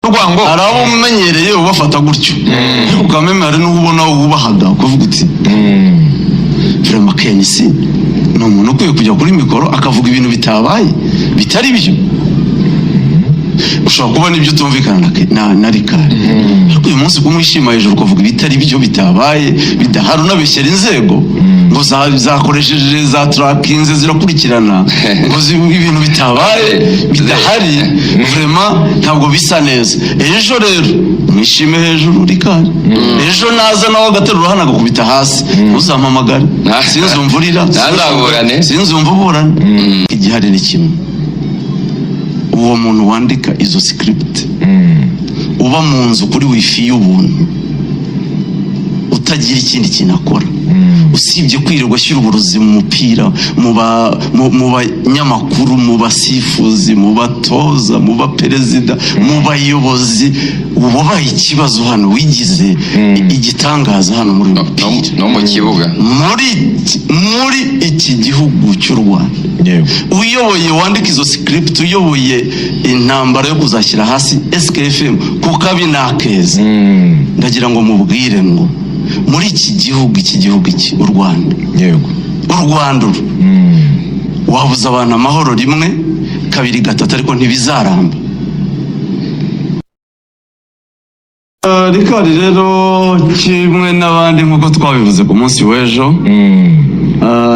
rwango arabo umenyereye ubafata gutyo ukamemera n'ubona ubahaga kuvuga uti vraiment Kenisi no umuntu ukwiye kujya kuri mikoro akavuga ibintu bitabaye bitari byo ushobora kubona ibyo tumvikana na Rikari ariko uyu munsi kumwishima hejuru kuvuga bitari byo bitabaye bidahari unabeshyera inzego ngo zakoresheje za tracking zirakurikirana ngo ibintu bitabaye bidahari vraiment ntabwo bisa neza ejo rero mwishime hejuru Rikari ejo naza nawe agaterura hana gukubita hasi uzampamagara sinzumvurira sinzumvuburana igihari ni kimwe uwo muntu wandika izo script uba mu nzu kuri wifi y'ubuntu utagira ikindi kintu akora usibye kwirirwa ashyira uburozi mu mupira mu banyamakuru mu basifuzi mu batoza mu baperezida mu bayobozi ubaye ikibazo hano wigize igitangaza hano muri no mu kibuga muri iki gihugu cy'u Rwanda uyoboye wandika izo script uyoboye intambara yo kuzashyira hasi SKFM kuko abinakeza ndagira ngo mubwire ngo muri iki gihugu iki u Rwanda yego u Rwanda wabuza abantu amahoro rimwe kabiri gatatu ariko ntibizaramba Rikari rero kimwe n'abandi nkuko twabivuze ku munsi w'ejo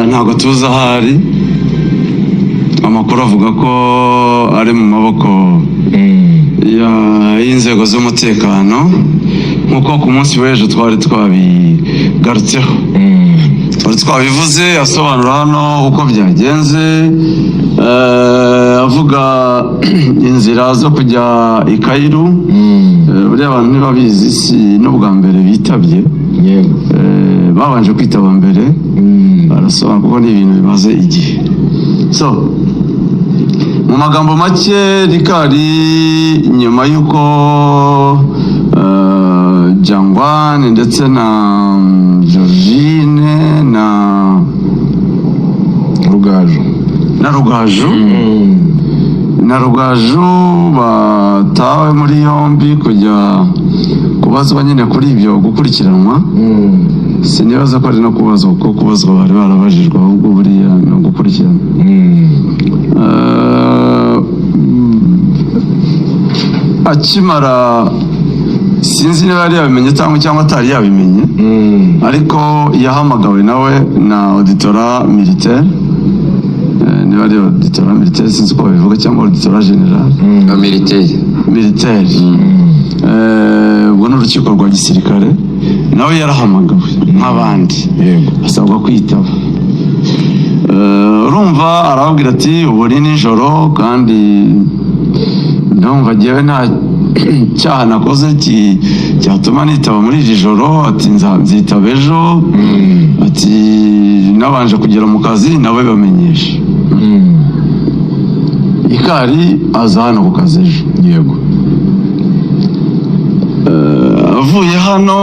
ntabwo tuza ahari amakuru avuga ko ari mu maboko y'inzego z'umutekano nkuko ku munsi w'ejo twari twabigarutseho twari twabivuze asobanura hano uko byagenze avuga inzira zo kujya i Cairo buriya abantu ntibabizi si n'ubwa mbere bitabye babanje kwitaba mbere barasobanura kuko ni ibintu bimaze igihe so mu magambo make Rikari nyuma y'uko Jangwane ndetse na Georgine na Rugaju batawe muri yombi kujya kubazwa nyine kuri ibyo gukurikiranwa sinibaza ko ari no kubazwa kuko kubazwa bari barabajijwe ahubwo buriya no gukurikirana akimara sinzi niba yari yabimenye cyangwa atari yabimenye ariko yahamagawe nawe na auditora militaire niba ari auditora militaire sinzi uko babivuga cyangwa auditora general militaire ubwo n'urukiko rwa gisirikare nawe yarahamagawe nk'abandi asabwa kwitaba urumva arababwira ati ubu ni nijoro kandi ndumva njyewe nta cyaha nakoze cyatuma nitaba muri iri joro ati nzitaba ejo ati nabanje kugera mu kazi nawe bamenyesha Rikari aza hano ku kazi ejo yego avuye hano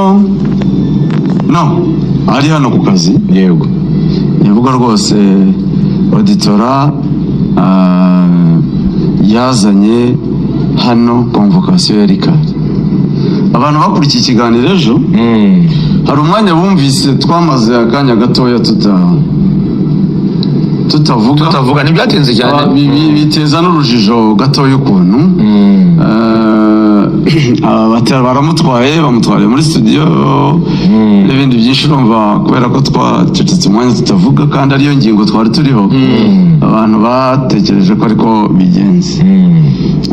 ari hano ku kazi yego yavuga rwose auditora yazanye hano convocation ya Rikari abantu bakurikiye ikiganiro ejo hari umwanya bumvise twamaze akanya gatoya tutavuga ntibyatinze cyane biteza n'urujijo gatoya ukuntu bamutwaye muri studio n'ibindi byinshi urumva kubera ko twacecetse umwanya tutavuga kandi ariyo ngingo twari turiho abantu batekereje ko ariko bigenze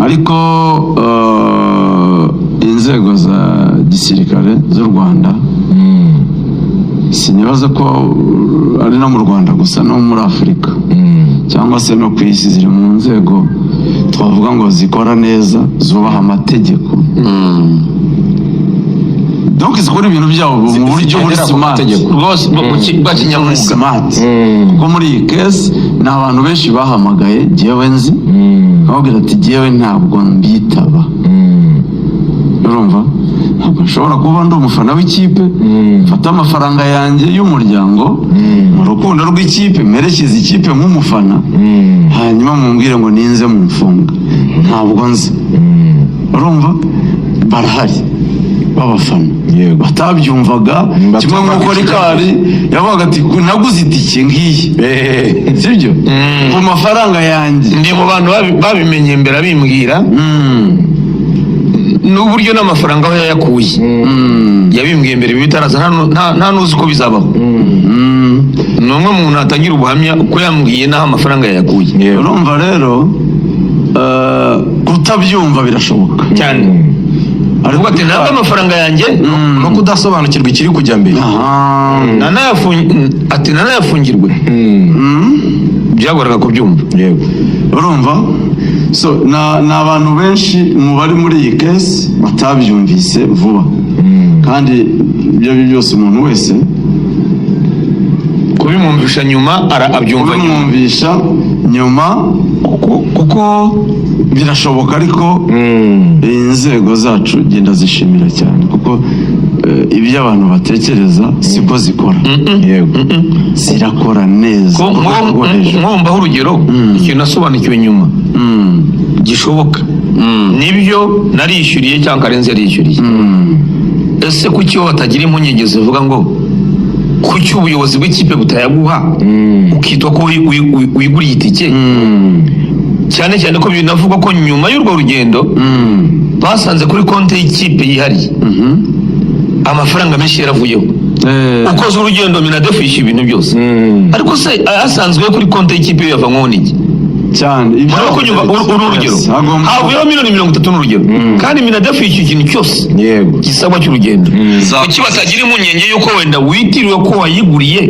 ariko inzego za gisirikare z'u Rwanda sinibaza ko ari no mu Rwanda gusa no muri Afurika cyangwa se no ku isi ziri mu nzego twavuga ngo zikora neza zubaha amategeko donc zikora ibintu byabo mu buryo buri smart rwose bwa kinyamwuga kuko muri iyi case ni abantu benshi bahamagaye jewe nzi babwira ati jewe ntabwo mbitaba urumva ntabwo nshobora kuba ndi umufana w'ikipe mfata amafaranga yanjye y'umuryango mu rukundo rw'ikipe merekeza ikipe nk'umufana hanyuma mumbwire ngo ninze mumfunga ntabwo nzi urumva barahari b'abafana batabyumvaga kimwe nk'uko Rikari yavuga ati naguze itike ngiyi sibyo ku mafaranga yanjye. ndi mu bantu babimenye mbere abimbwira n'uburyo n'amafaranga aho yayakuye yabimbwiye mbere bitaraza nta nuzi ko bizabaho. ni umwe mu muntu atagira ubuhamya uko yambwiye n'aho amafaranga yayakuye. urumva rero kutabyumva birashoboka cyane ariko ati ntabwo amafaranga yanjye no kudasobanukirwa ikiri kujya mbere ati nanayafungirwe byagoraga kubyumva. urumva so ni abantu benshi mu bari muri iyi kesi batabyumvise vuba kandi ibyo byose umuntu wese kubimwumvisha nyuma abyumva nyuma kuko birashoboka ariko inzego zacu genda zishimira cyane kuko ibyo abantu batekereza siko zikora. zirakora neza. nkombaho urugero ikintu nasobanukiwe nyuma gishoboka nibyo narishyuriye cyangwa Karenzi yarishyuriye. ese kuki wowe batagira impungenge zivuga ngo kuki ubuyobozi bw'ikipe butayaguha ukitwa ko wiguriye itike cyane cyane ko binavugwa ko nyuma y'urwo rugendo basanze kuri konti y'ikipe yihariye amafaranga menshi yaravuyeho. ukoze urugendo Minadefu yishyuye ibintu byose ariko se asanzwe kuri konti y'ikipe yava nk'oniki cyane urabona ko nyuma urugero havuyeho miliyoni 30 n'urugero kandi Minadefu yishyuye ikintu cyose gisabwa cy'urugendo. kuki batagira impungenge yuko wenda witiriwe ko wayiguriye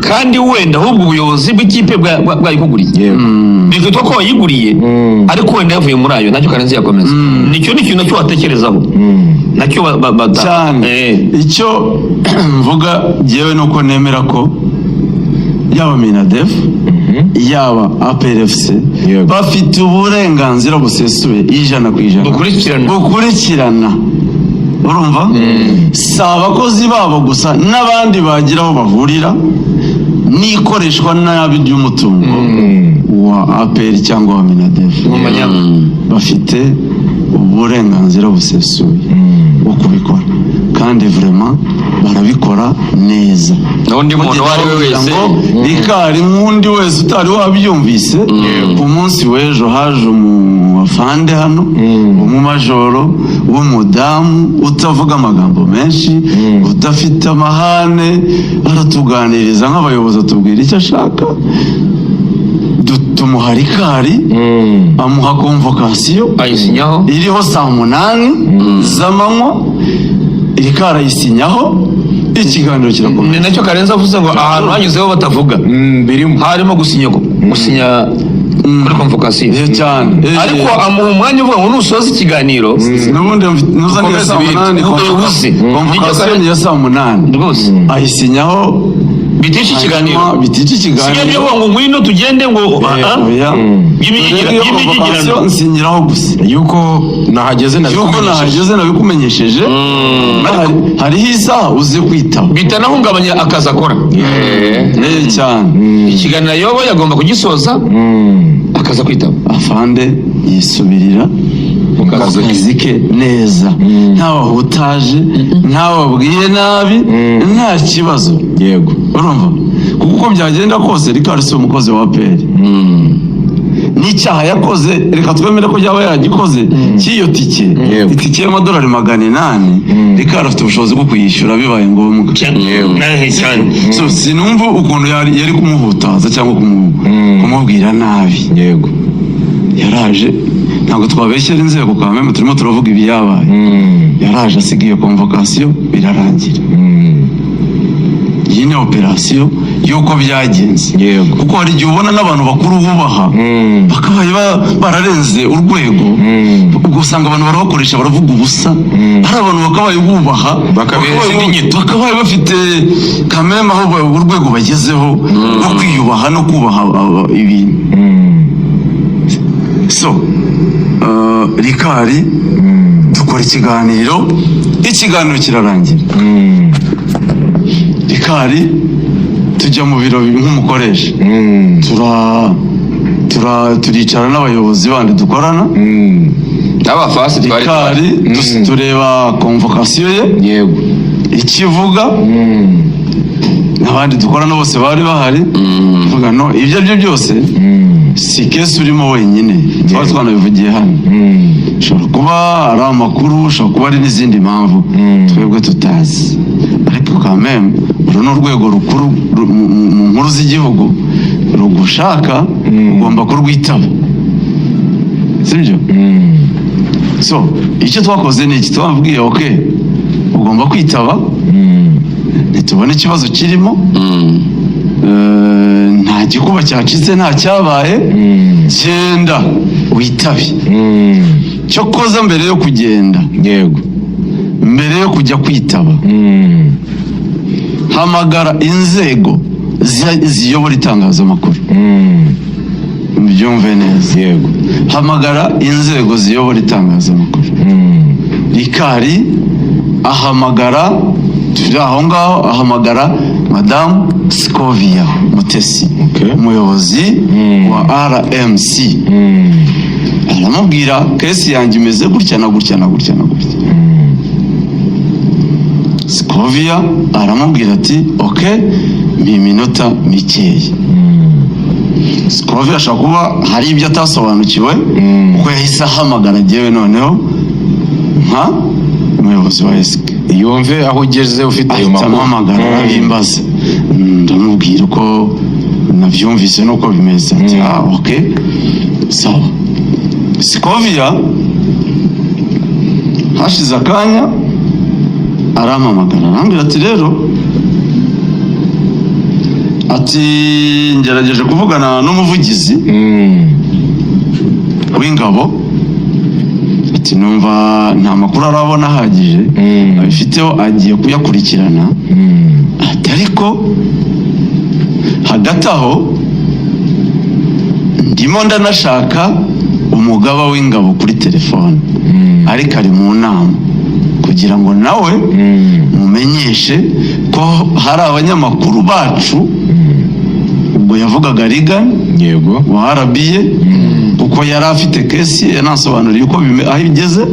kandi wenda ahubwo ubuyobozi bw'ikipe bwayikuguriye bikitwa ko wayiguriye ariko wenda yavuye muri ayo nacyo Karenzi yakomeza. nicyo ni ikintu nacyo watekerezaho nacyo cyane. icyo mvuga jewe nuko nemera ko yaba Minadefu yaba APRFC bafite uburenganzira busesuye 100% bukurikirana. urumva si abakozi babo gusa n'abandi bagira aho bahurira n'ikoreshwa nabi ry'umutungo wa APR cyangwa wa Minadefu bafite uburenganzira busesuye bwo kubikora kandi vraiment barabikora neza. n'undi muntu wari we wese Rikari nk'undi wese utari wabyumvise ku munsi w'ejo haje umufande hano umumajoro w'umudamu utavuga amagambo menshi udafite amahane aratuganiriza nk'abayobozi atubwira icyo ashaka tumuha Rikari amuha convocation ayisinyaho iriho 8 z'amanywa Rikari ayisinyaho ikiganiro kirakomeye. ni nacyo Karenzi avuze ngo ahantu hanyuzeho batavuga harimo gusinya kuri convocation cyane ariko amuha umwanya uvuga ngo nusoza ikiganiro n'ubundi nuzanira 8 convocation ya 8 rwose ayisinyaho bitisha ikiganiro sigaye ngo ngwino tugende ngo y'imigigirano nsinyiraho gusa yuko nahageze nabikumenyesheje hariho isaha uze kwitaba bitanahungabanya akazi akora cyane. ikiganiro yobo yagomba kugisoza akaza kwitaba afande yisubirira akazi ke neza ntawahutaje ntawabwiye nabi nta kibazo. urumva kuko uko byagenda kose Rikari si umukozi wa APR n'icyaha yakoze reka twemere ko yaba yaragikoze cy'iyo itike y'amadolari 800 Rikari afite ubushobozi bwo kuyishyura bibaye ngombwa. so sinumva ukuntu yari kumuhutaza cyangwa kumubwira nabi. yaraje ntabwo twabeshyera inzego kwa meme turimo turavuga ibi yabaye yaraje asiga iyo convocation birarangira. iyi ni operasiyo y'uko byagenze kuko hari igihe ubona n'abantu bakuru bubaha bakabaye bararenze urwego ugasanga abantu barabakoresha baravuga ubusa hari abantu bakabaye bubaha bakabaye bafite kameme aho urwego bagezeho no kwiyubaha no kubaha ibintu. so Rikari dukora ikiganiro kirarangira Rikari tujya mu biro nk'umukoresha turicara n'abayobozi bandi dukorana n'abafasi twari Rikari tureba convocation ye yego ikivuga n'abandi dukorana bose bari bahari vuga no ibyo byo byose si kesi urimo wenyine twari twanabivugiye hano ushobora kuba ari amakuru ushobora kuba ari n'izindi mpamvu twebwe tutazi ariko kameme uru ni urwego rukuru mu nkuru z'igihugu rugushaka ugomba kurwitaba sibyo so icyo twakoze ni iki twabwiye okay ugomba kwitaba ntitubone ikibazo kirimo nta gikuba cyacitse nta cyabaye genda witabe cyo koza mbere yo kugenda yego mbere yo kujya kwitaba hamagara inzego ziyobora itangazamakuru byumve neza yego hamagara inzego ziyobora itangazamakuru Rikari ahamagara turi aho ngaho ahamagara madamu Scovia Mutesi umuyobozi wa RMC aramubwira kesi yanjye imeze gutya na gutya na gutya na gutya Scovia aramubwira ati okay minota mikeya Scovia ashobora kuba hari ibyo atasobanukiwe kuko yahise ahamagara jyewe noneho nka umuyobozi wa SK yumve aho ugeze ufite ayo makuru ahamagara abimbaza ndamubwira uko nabyumvise nuko bimeze ati okay sawa Scovia hashize akanya arampamagara arambwira ati rero ati ngerageje kuvugana n'umuvugizi w'ingabo ati numva nta makuru arabona ahagije abifiteho agiye kuyakurikirana ati ariko hagati aho ndimo ndanashaka umugaba w'ingabo kuri telefone ariko ari mu nama kugira ngo nawe mumenyeshe ko hari abanyamakuru bacu ubwo yavugaga Reagan yego wa RBA kuko yari afite kesi yanasobanuriye uko aho igeze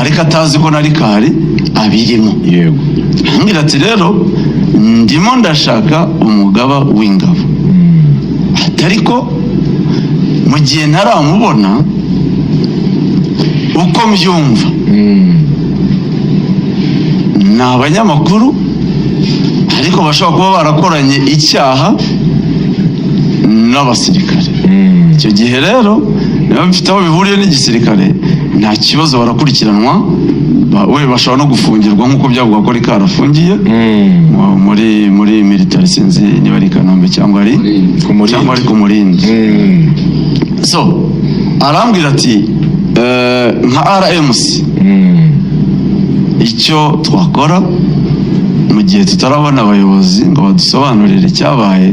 ariko atazi ko na Rikari abirimo yego ambwira ati rero ndimo ndashaka umugaba w'ingabo ariko mu gihe ntaramubona uko mbyumva ni abanyamakuru ariko bashobora kuba barakoranye icyaha n'abasirikare icyo gihe rero niba bifite aho bihuriye n'igisirikare nta kibazo barakurikiranwa we bashobora no gufungirwa nk'uko byavuga ko Rikari afungiye muri military sinzi niba ari Kanombe cyangwa ari ku Murindi so arambwira ati nka RMC icyo twakora mu gihe tutarabona abayobozi ngo badusobanurire icyabaye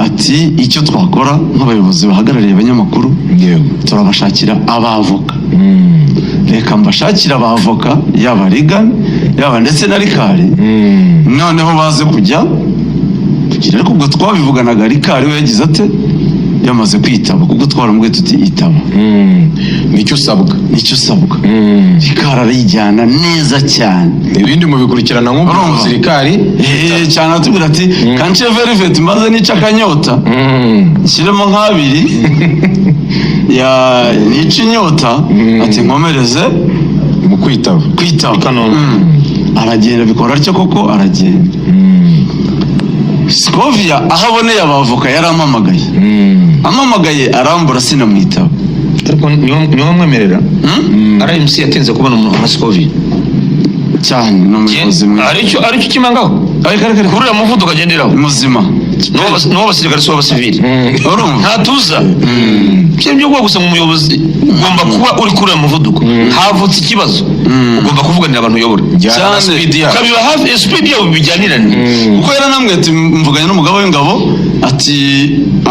ati icyo twakora nk'abayobozi bahagarariye abanyamakuru turabashakira abavoka reka mbashakira abavoka yaba Reagan yaba ndetse na Rikari noneho baze kujya kugira ariko ubwo twabivuganaga Rikari we yagize ate yamaze kwitaba kuko twaramubwiye tuti itaba nicyo usabwa Rikari arayijyana neza cyane ibindi mubikurikirana nk'umuyobozi Rikari cyane atubwira ati kanche velvet maze nica akanyota nshyiremo nk'abiri ya nica inyota ati nkomereze mu kwitaba aragenda bikora atyo koko aragenda Scovia aho aboneye abavoka yarampamagaye arambura sinamwitaba ariko niwo mwemerera RMC yatinze kubona umuntu nka Scovia cyane n'umuyobozi mwiza aricyo kimangaho kurira muvuduko agenderaho muzima n'uwo basirikare si abasivili ntatuza byo bwo gusa mu muyobozi ugomba kuba uri kurira muvuduko havutse ikibazo ugomba kuvuganira abantu uyobora kabiba hafi speed yawe bijyanirane kuko yaranambwiye ati mvuganye n'umugabo w'ingabo ati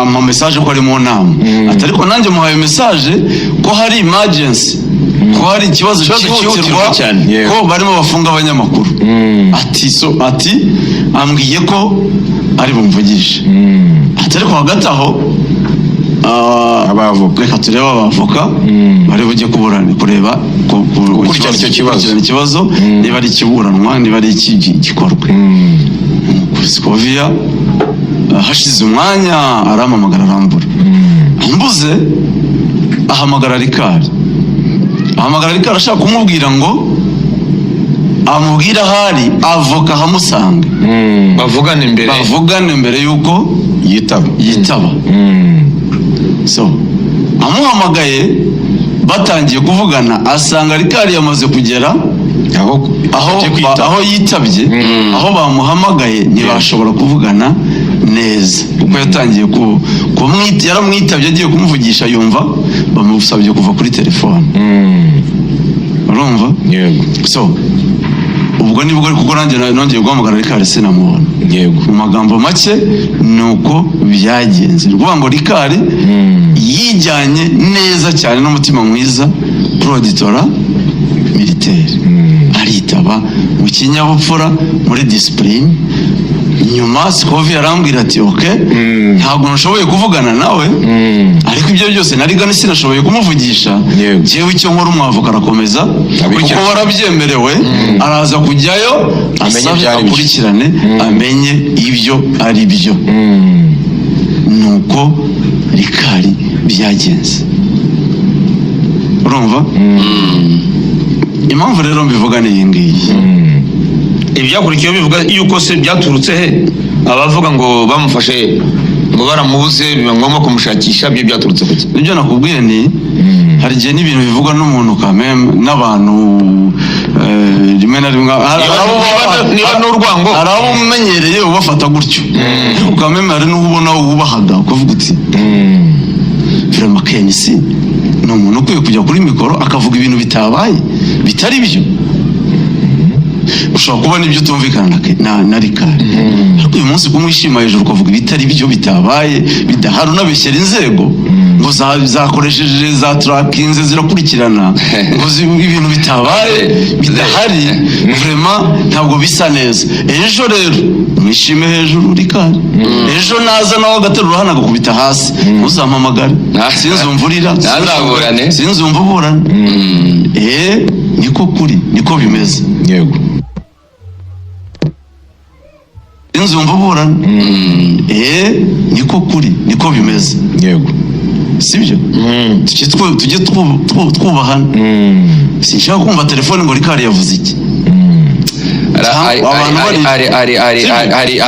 ama message ko ari mu nama ati ariko nanjye muhaye message ko hari emergency ko hari ikibazo cyihutirwa ko barimo bafunga abanyamakuru ati ambwiye ko ari bumvugishe ati ariko hagati aho abavoka reka turebe abavoka bari bujye kuburana kureba gukurikirana icyo kibazo niba ari ikiburanwa niba ari igikorwa. Scovia hashize umwanya arampamagara arambura, mbuze ahamagara Rikari ashaka kumubwira ngo amubwira ahari avoka ahamusanga bavugane mbere yuko yitaba. So amuhamagaye batangiye kuvugana asanga Rikari yamaze kugera aho yitabye, aho bamuhamagaye ntibashobora kuvugana neza kuko yatangiye yaramwitabye agiye kumuvugisha yumva bamusabye kuva kuri telefone. Urumva? Yego. So ubwo nibwo kuko nanjye nongeye guhamagara Rikari sinamubona. Yego. Mu magambo make nuko byagenze. Rwuvuga ngo Rikari yijyanye neza cyane n'umutima mwiza proditora militaire. Aritaba mu kinyabupfura muri discipline. Nyuma Scovia arambwira ati ntabwo nashoboye kuvugana nawe, ariko ibyo byose narigana sinashoboye kumuvugisha. Jewe icyo nkora umwavoka arakomeza kuko warabyemerewe, araza kujyayo akurikirane amenye ibyo ari byo. Nuko Rikari byagenze. Urumva? Impamvu rero mbivuga ni iyi ngiyi. Ibyakurikiyeho bivuga yuko se byaturutse he? Abavuga ngo bamufashe ngo baramubuze biba ngombwa kumushakisha, byo byaturutse kuki? Nibyo nakubwiye ni hari igihe n'ibintu bivugwa n'umuntu kameme n'abantu rimwe na rimwe niba n'urwango hari abo umenyereye ubafata gutyo, ariko kameme hari n'ubona wubahaga ukavuga uti vraiment Kenisi ni umuntu ukwiye kujya kuri mikoro akavuga ibintu bitabaye bitari byo. Ushobora kubona ibyo utumvikana na Rikari, ariko uyu munsi kumwishima hejuru ukavuga ibitari byo bitabaye bidahari unabeshyera inzego ngo zakoresheje za trackinze zirakurikirana ngo ibintu bitabaye bidahari, vraiment ntabwo bisa neza. Ejo rero mwishime hejuru Rikari, ejo naza nawe agaterura hano agakubita hasi, uzampamagare sinzumvurira sinzumva uburane. Niko kuri, niko bimeze. Yego. Sinzumva uburane. Niko kuri, niko bimeze. Yego. Sibyo? Tujye twubahana. Sinshaka kumva telefone ngo Rikari yavuze iki.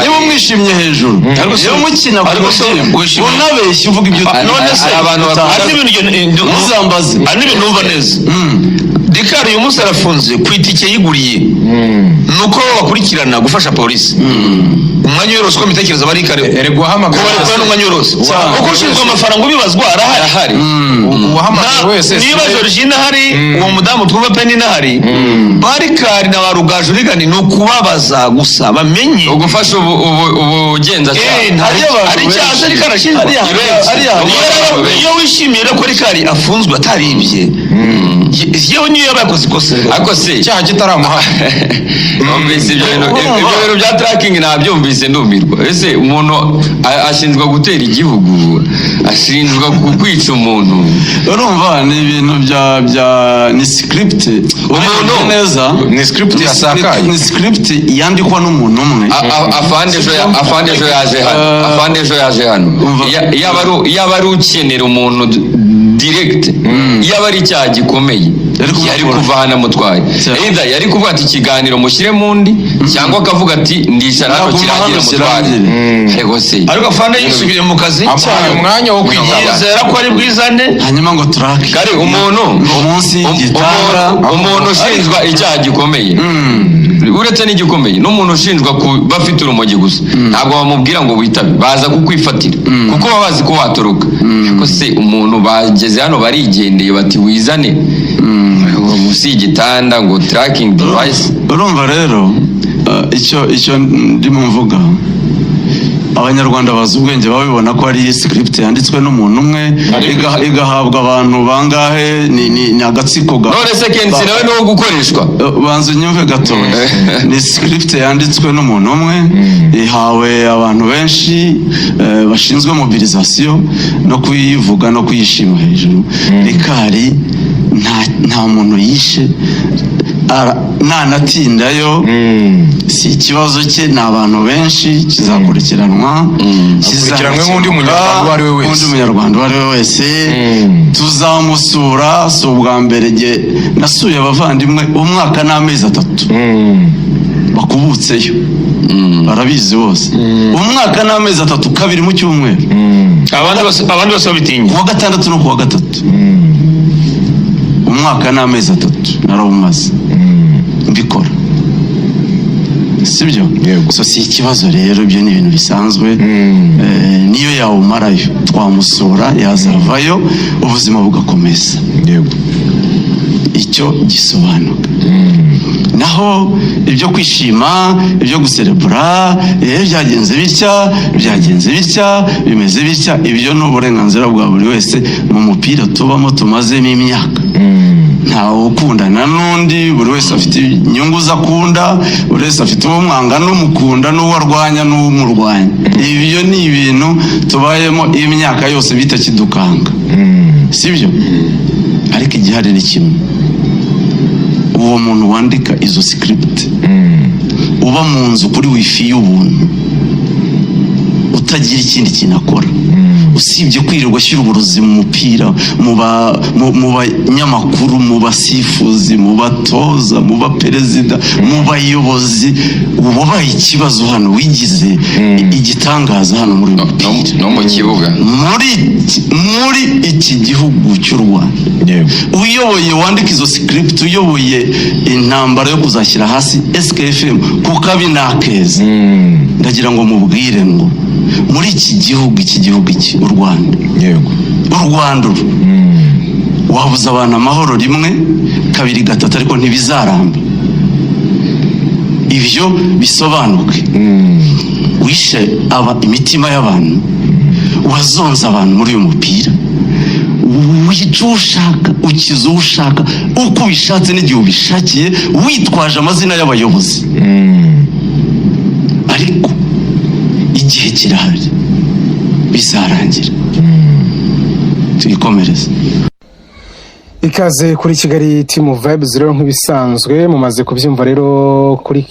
Niba mwishimye hejuru, niba mukina unabeshya uvuga ibyo muzambaze n'ibintu numva neza. Rikari uyu munsi arafunze ku itike yiguriye, nuko bakurikirana gufasha polisi. Umwanya wose uko mitekereza bari Rikari guhamagara n'umwanya wose uko ushinzwe amafaranga ubibazwa arahari. Uwahamagara wese niba Georgina hari, uwo mudamu twumva Penny nahari, Rikari na Rugaju rigani ni ukubabaza gusa bamenye ugufasha ubugenzacyaha. Ari cyaje Rikari ashinzwe. Iyo wishimiye ko Rikari afunzwe ataribye, yewe niyo yabakoze ikosa, ariko se cyaha kitaramuha. Numvise ibyo bintu bya tracking nabyumvise ndumirwa. Ese umuntu ashinzwe gutera igihugu, ashinzwe kwica umuntu, urumva ni ibintu bya ni script. Umuntu neza ni script yasakaye, ni script yandikwa n'umuntu umwe. Afande ejo yaje hano, yaba ari ukenera umuntu direct, yaba ari icyaha gikomeye yari kuvana mutwaye, either yari kuvuga ati ikiganiro mushyire mundi, cyangwa akavuga ati ndisha naho kirangira mutwaye. Ariko afande yisubiye mu kazi, amuhaye umwanya wo kwiyizera ko ari bwizane, hanyuma ngo track kare umuntu ushinjwa icyaha gikomeye, uretse n'igikomeye n'umuntu ushinjwa kuba afite urumogi gusa, ntabwo bamubwira ngo witabe, baza kukwifatira kuko baba bazi ko watoroka. Ariko se umuntu bageze hano barigendeye bati wizane musi igitanda ngo tracking device. Urumva rero icyo ndimo mvuga, abanyarwanda bazi ubwenge babibona ko ari script yanditswe n'umuntu umwe igahabwa abantu bangahe ni agatsiko none se Kensi nawe no gukoreshwa banze nyumve gato ni script yanditswe n'umuntu umwe ihawe abantu benshi bashinzwe mobilisation no kuyivuga no kuyishima hejuru Rikari nta muntu yishe nanatindayo si ikibazo cye ni abantu benshi kizakurikiranwa nk'undi munyarwanda uwo ari we wese tuzamusura si ubwa mbere nasuye abavandimwe umwaka n'amezi 3 bakubutseyo barabizi bose umwaka n'amezi 3 kabiri mu cyumweru abandi bose babitinya kuwa gatandatu no kuwa gatatu umwaka n'amezi 3 narawumaze mbikora sibyo so si ikibazo rero ibyo ni ibintu bisanzwe niyo yawumarayo twamusura yazavayo ubuzima bugakomeza icyo gisobanuka naho ibyo kwishima ibyo guserebura byagenze bitya bimeze bitya ibyo ni uburenganzira bwa buri wese mu mupira tubamo tumazemo imyaka ntawe ukundana n'undi buri wese afite inyungu zakunda buri wese afite umwanga n'umukunda n'uwarwanya n'umurwanya ibyo ni ibintu tubayemo imyaka yose bitakidukanga sibyo ariko igihari ni kimwe uwo muntu wandika izo script uba mu nzu kuri wifi y'ubuntu utagira ikindi kintu akora usibye kwirirwa ashyira uburozi mu mupira mu banyamakuru mu basifuzi mu batoza mu baperezida mu bayobozi wabaye ikibazo hano wigize igitangaza hano muri no mu kibuga muri iki gihugu cy'u Rwanda uyoboye wandika izo script uyoboye intambara yo kuzashyira hasi SKFM kuko abinakeza ndagira ngo mubwire ngo muri iki gihugu u Rwanda u Rwanda wabuza abantu amahoro rimwe kabiri gatatu ariko ntibizaramba ibyo bisobanuke wishe imitima y'abantu wazonze abantu muri uyu mupira wica ushaka ukiza ushaka uko ubishatse n'igihe ubishakiye witwaje amazina y'abayobozi ariko igihe kirahari bizarangira tuyikomereze ikaze kuri Kigali Team Vibes rero nk'ibisanzwe mumaze kubyumva rero kuri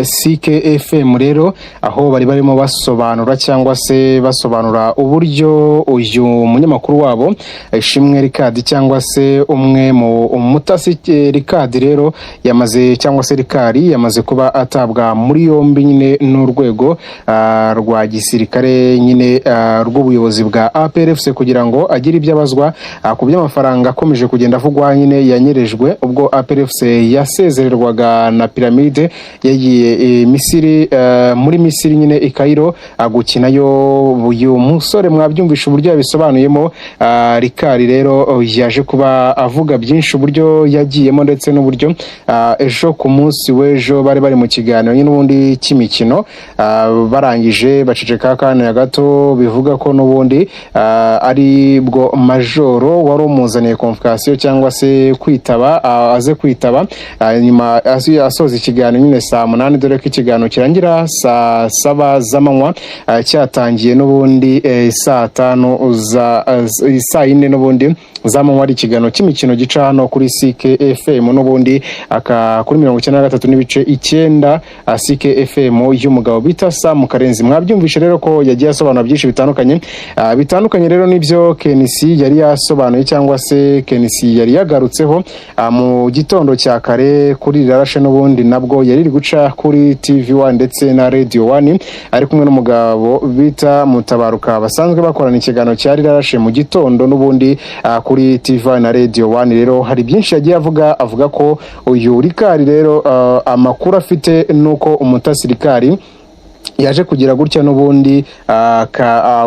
CKFM rero aho bari barimo basobanura cyangwa se basobanura uburyo uyu munyamakuru wabo Ishimwe Rikadi cyangwa se umwe mu Mutasi Rikadi rero yamaze cyangwa se Rikari yamaze kuba atabwa muri yombi nyine n'urwego rwa gisirikare nyine rw'ubuyobozi bwa APRFC kugira ngo agire ibyabazwa ku by'amafaranga akomeje kugenda avugwa nyine yanyerejwe ubwo APRFC yasezererwaga na Pyramide yagiye Misiri muri Misiri nyine i Cairo agukinayo uyu musore mwabyumvisha uburyo yabisobanuyemo Rikari rero yaje kuba avuga byinshi uburyo yagiyemo ndetse n'uburyo ejo ku munsi w'ejo bari mu kiganiro nyine ubundi cy'imikino barangije baceceka kana gato bivuga ko n'ubundi ari bwo majoro wari umuzaniye convocation cyangwa se kwitaba aze kwitaba nyuma asoza ikiganiro nyine saa 8 dore ko ikiganiro kirangira saa 7 z'amanywa cyatangiye n'ubundi saa 5 saa 4 n'ubundi z'amanywa ari ikiganiro cy'imikino gica hano kuri CKFM n'ubundi kuri 93 n'ibice 9 CKFM y'umugabo bita Sam Karenzi mwabyumvishe rero ko yagiye asobanura byinshi bitandukanye rero nibyo Kenisi yari yasobanuye cyangwa se Kenisi yari yagarutseho mu gitondo cya kare kuri Rarashe n'ubundi nabwo yari guca kuri TV1 ndetse na Radio 1 ari kumwe n'umugabo bita Mutabaruka basanzwe bakorana ikiganiro cya Rarashe mu gitondo n'ubundi kuri TV1 na Radio 1 rero hari byinshi yagiye avuga ko uyu Rikari rero amakuru afite nuko Umutasi Rikari yaje kugira gutya n'ubundi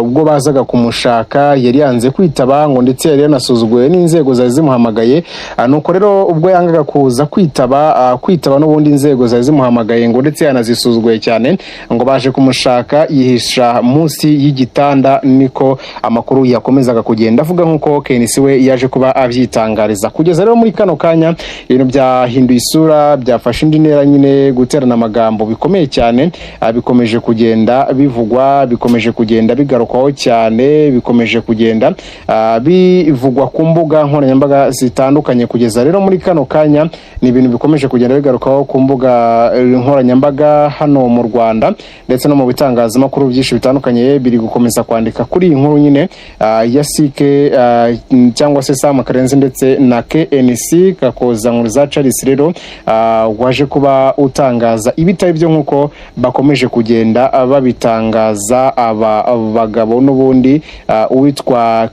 ubwo bazaga kumushaka yari yanze kwitaba ngo ndetse yari yanasuzuguwe n'inzego zari zimuhamagaye. Nuko rero ubwo yangaga kuza kwitaba n'ubundi inzego zari zimuhamagaye ngo ndetse yanazisuzuguye cyane, ngo baje kumushaka yihisha munsi y'igitanda, niko amakuru yakomezaga kugenda avuga nk'uko KNC we yaje kuba abyitangariza. Kugeza rero muri kano kanya ibintu byahinduye isura, byafashe indi ntera nyine, guterana amagambo bikomeye cyane bikomeje kugenda bivugwa, bikomeje kugenda bigarukwaho cyane, bikomeje kugenda bivugwa ku mbuga nkoranyambaga zitandukanye. Kugeza rero muri kano kanya ni ibintu bikomeje kugenda bigarukaho ku mbuga nkoranyambaga hano mu Rwanda ndetse no mu bitangazamakuru byinshi bitandukanye biri gukomeza kwandika kuri iyi nkuru nyine ya Sike cyangwa se Sam Karenzi ndetse na KNC Gakoza Nkuru za Charles rero waje kuba utangaza ibitari byo nk'uko bakomeje kugenda babitangaza abagabo n'ubundi uwitwa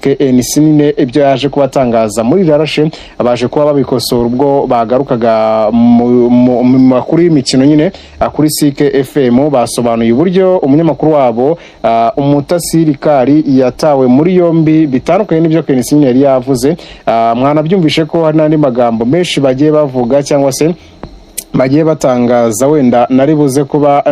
KNC nyine ibyo yaje kubatangaza muri Rarashe baje kuba babikosora ubwo bagarukaga mu makuru y'imikino nyine kuri Sike FM. Basobanuye uburyo umunyamakuru wabo Umutasiri Kari yatawe muri yombi bitandukanye n'ibyo KNC nyine yari yavuze. Mwanabyumvishe ko hari n'andi magambo menshi bagiye bavuga cyangwa se bagiye batangaza, wenda nari buze kuba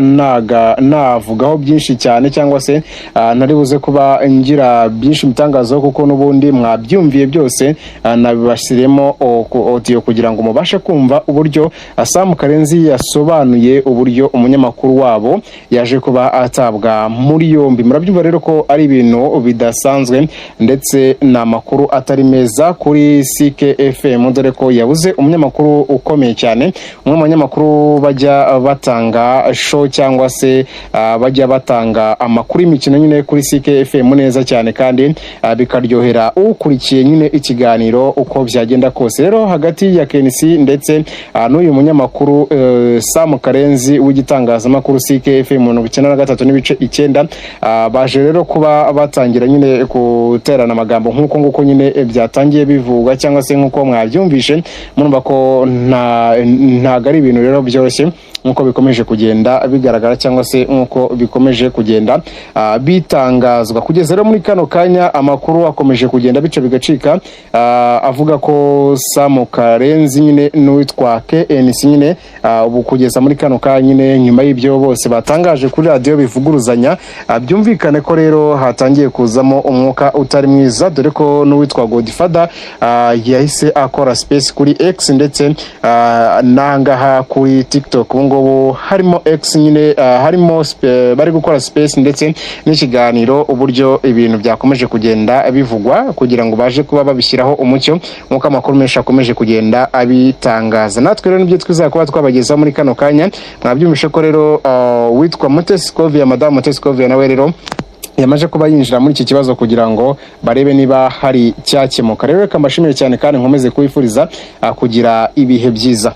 navugaho byinshi cyane cyangwa se nari buze kuba ngira byinshi bitangazaho kuko n'ubundi mwabyumviye byose, nabibashyiremo audio kugira ngo mubashe kumva uburyo Sam Karenzi yasobanuye uburyo umunyamakuru wabo yaje kuba atabwa muri yombi. Murabyumva rero ko ari ibintu bidasanzwe ndetse n'amakuru atari meza kuri Sike FM, dore ko yabuze umunyamakuru ukomeye cyane, abanyamakuru bajya batanga show cyangwa se bajya batanga amakuru y'imikino nyine kuri Sike FM neza cyane kandi bikaryohera ukurikiye nyine ikiganiro uko byagenda kose. Rero hagati ya KNC ndetse n'uyu munyamakuru Sam Karenzi w'igitangazamakuru Sike FM 93.9 baje rero kuba batangira nyine guterana amagambo nk'uko nyine byatangiye bivugwa cyangwa se nk'uko mwabyumvishe. Murumva ko ntago ari ibintu rero byoroshye nk'uko bikomeje kugenda bigaragara cyangwa se nk'uko bikomeje kugenda bitangazwa. Kugeza rero muri kano kanya amakuru akomeje kugenda bica bigacika avuga ko Sam Karenzi nyine n'uwitwa KNC nyine ubu kugeza muri kano kanya nyine nyuma y'ibyo bose batangaje kuri radio bivuguruzanya, byumvikane ko rero hatangiye kuzamo umwuka utari mwiza, dore ko n'uwitwa Godfather yahise akora space kuri X ndetse nangaha kuri TikTok. Ubungubu harimo X nyine harimo bari gukora space ndetse n'ikiganiro uburyo ibintu byakomeje kugenda bivugwa kugira ngo baje kuba babishyiraho umucyo nk'uko amakuru menshi akomeje kugenda abitangaza. Natwe rero nibyo twizakuba twabagezaho muri kano kanya. Mwabyumvishe ko rero witwa Mutesi Kovia, Madame Mutesi Kovia nawe rero yamaje kuba yinjira muri iki kibazo kugira ngo barebe niba hari cyakemuka. Rero reka mbashimire cyane kandi nkomeze kubifuriza kugira ibihe byiza.